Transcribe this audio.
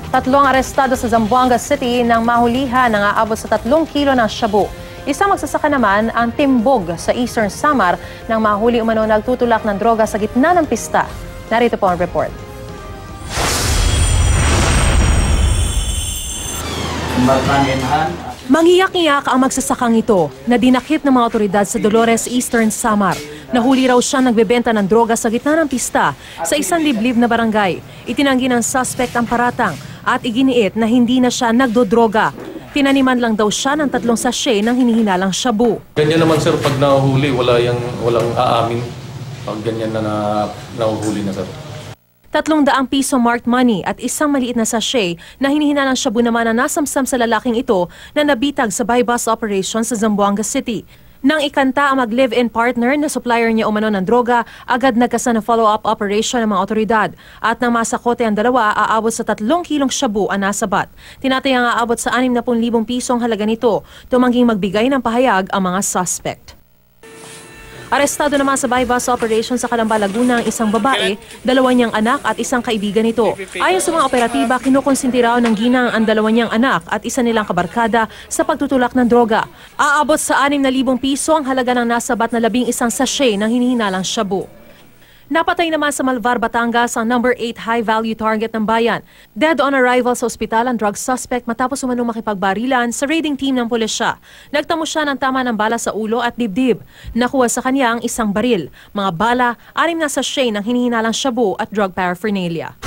Tatlong arestado sa Zamboanga City nang mahulihan ng aabot sa 3 kilo ng shabu. Isang magsasaka naman ang timbog sa Eastern Samar nang mahuli umano nagtutulak ng droga sa gitna ng pista. Narito po ang report. Mangiyak-iyak ang magsasakang ito na dinakip ng mga otoridad sa Dolores, Eastern Samar. Nahuli raw siya nagbebenta ng droga sa gitna ng pista sa isang liblib na barangay. Itinanggi ng suspect ang paratang at iginiit na hindi na siya nagdodroga. Tinaniman lang daw siya ng 3 sachet ng hinihinalang shabu. Ganyan naman sir, pag nahuhuli, walang aamin. Pag ganyan na nahuhuli na sir. 300 piso marked money at isang maliit na sachet na hinihinalang shabu naman na nasamsam sa lalaking ito na nabitag sa buy-bust operation sa Zamboanga City. Nang ikanta ang mag-live-in partner na supplier niya umano ng droga, agad nagkasa ng follow-up operation ng mga otoridad. At nang masakote ang dalawa, aabot sa 3 kilong shabu ang nasabat. Tinatayang aabot sa 60,000 pisong halaga nito. Tumangging magbigay ng pahayag ang mga suspect. Arestado naman sa buy-bust operation sa Calamba, Laguna ang isang babae, 2 niyang anak at isang kaibigan nito. Ayon sa mga operatiba, kinukonsinti raw ng ginang ang 2 niyang anak at isa nilang kabarkada sa pagtutulak ng droga. Aabot sa 6,000 piso ang halaga ng nasabat na 11 sachet ng hinihinalang shabu. Napatay naman sa Malvar, Batangas ang number 8 high-value target ng bayan. Dead on arrival sa ospital ang drug suspect matapos umanong makipagbarilan sa raiding team ng pulisya. Nagtamo siya ng tama ng bala sa ulo at dibdib. Nakuha sa kanya ang isang baril, mga bala, 6 na sachet ng hinihinalang shabu at drug paraphernalia.